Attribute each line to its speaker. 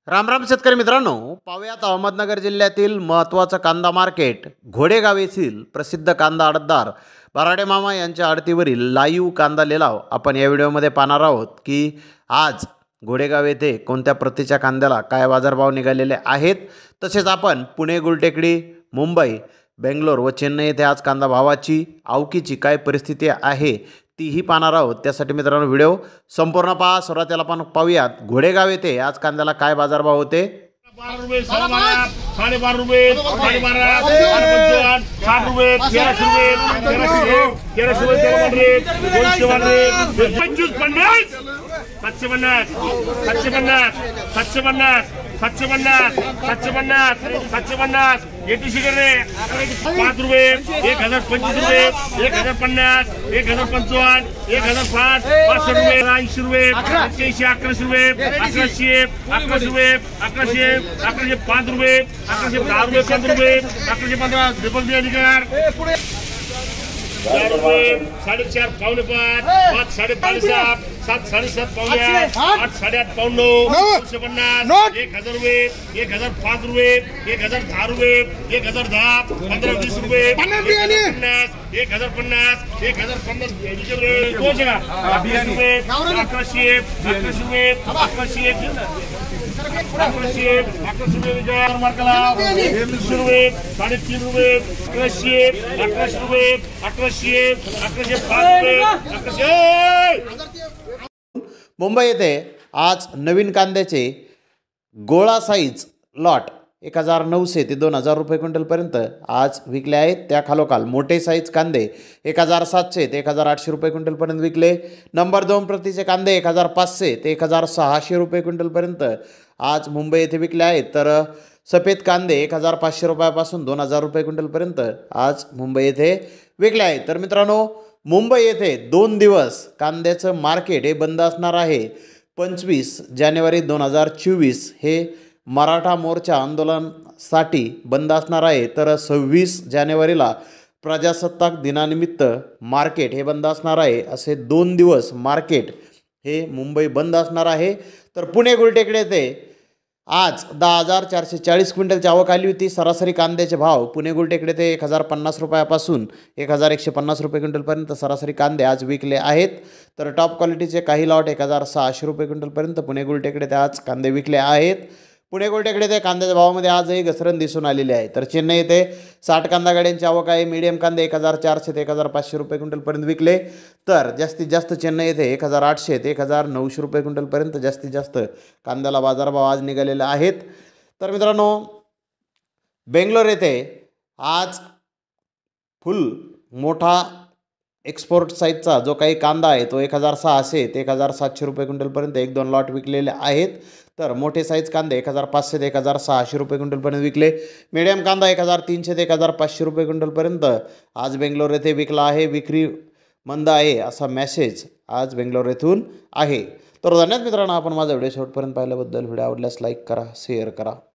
Speaker 1: रामराम शेतकरी मित्रांनो, पाहुयात अहमदनगर जिल्ह्यातील महत्त्वाचं कांदा मार्केट घोडेगाव येथील प्रसिद्ध कांदा आडतदार बराडे मामा यांच्या आडतीवरील लाईव्ह कांदा लिलाव आपण या व्हिडिओमध्ये पाहणार आहोत की आज घोडेगाव येथे कोणत्या प्रतीच्या कांद्याला काय बाजारभाव निघालेले आहेत। तसेच आपण पुणे, गुलटेकडी, मुंबई, बेंगलोर व चेन्नई येथे आज कांदा भावाची आवकीची काय परिस्थिती आहे तीही पाहणार आहोत। त्यासाठी मित्रांनो व्हिडिओ संपूर्ण पहा। सुरुवातीला आपण पाहूयात घोडेगाव येथे आज कांद्याला काय बाजारभाव होते।
Speaker 2: 12 रुपये, 12.5, 12.5 रुपये, 12.5, 12.55, 60 रुपये, 1300 रुपये, 1300 रुपये, 25, 50, 750, 750, 750, 750, 750, 750, 80 करे 5 रुपये, 1025 रुपये, 1050, 1055, 1005, 500 रुपये, 80 रुपये, 81, 1100 रुपये, 1100, 1100 रुपये, 1100, 1105 रुपये, 1110 रुपये, 15 रुपये, 1115 ट्रिपल बी अधिकार 4 रुपये, 4.5, 5, 5, 5.5, 7, 7.5 पावणे 8, 8.5 पाऊण 950, 1000 रुपये, 1005 रुपये, 1010 रुपये, 1010, 15-20 रुपये, 1050, 1050, 1050 रुपये, 1100 रुपये, 1100, 1100 रुपये, 1100, 1100 रुपये मार्काला 300 रुपये, 350 रुपये, 1100 रुपये, 1100, 1105 रुपये, 1100
Speaker 1: मुंबई येथे आज नवीन कांद्याचे गोळा साईज लॉट 1900 ते 2000 रुपये क्विंटलपर्यंत आज विकले आहेत। त्या खालोखाल मोठे साईज कांदे 1700 ते 1800 रुपये क्विंटलपर्यंत विकले। नंबर 2 प्रतीचे कांदे 1500 ते 1600 रुपये क्विंटलपर्यंत आज मुंबई येथे विकले आहेत। तर सफेद कांदे 1500 रुपयापासून 2000 रुपये क्विंटलपर्यंत आज मुंबई येथे विकले आहेत। तर मित्रांनो मुंबई येथे 2 दिवस कांद्याचं मार्केट हे बंद असणार आहे। 25 जानेवारी 2024 हे मराठा मोर्चा आंदोलनासाठी बंद असणार आहे। तर 26 जानेवारीला प्रजासत्ताक दिनानिमित्त मार्केट हे बंद असणार आहे। असे 2 दिवस मार्केट हे मुंबई बंद असणार आहे। तर पुणे गुलटेकडी येथे आज 10,440 क्विंटलची आवक आली होती। सरासरी कांद्याचे भाव पुणे गुलटेकडी येथे 1050 रुपयापासून 1150 रुपये क्विंटलपर्यंत सरासरी कांदे आज विकले आहेत। तर टॉप क्वालिटीचे काही लॉट 1600 रुपये क्विंटलपर्यंत पुणे गुलटेकडी येथे आज कांदे विकले आहेत। पुणे गुलटेकडी येथे कांद्याच्या भावामध्ये आजही घसरण दिसून आलेली आहे। तर चेन्नई येथे 60 कांदा गाड्यांची आवक आहे। मीडियम कांदे 1400 ते 1500 रुपये क्विंटलपर्यंत विकले। तर जास्तीत जास्त चेन्नई येथे 1800 ते 1900 रुपये क्विंटलपर्यंत जास्तीत जास्त कांद्याला बाजारभाव आज निघालेले आहेत। तर मित्रांनो बेंगलोर येथे आज फुल मोठा एक्सपोर्ट साईजचा जो काही कांदा आहे तो 1600 ते 1700 रुपये क्विंटलपर्यंत 1-2 लॉट विकलेले आहेत। तर मोठे साईज कांदे 1500 ते 1600 रुपये क्विंटलपर्यंत विकले। मीडियम कांदा 1300 ते 1500 रुपये क्विंटलपर्यंत आज बेंगलोर येथे विकला आहे। विक्री मंद आहे असा मेसेज आज बेंगलोर येथून आहे। तर धन्यवाद मित्रांनो, आपण माझा व्हिडिओ शेवटपर्यंत पाहिल्याबद्दल। व्हिडिओ आवडल्यास लाईक करा, शेअर करा।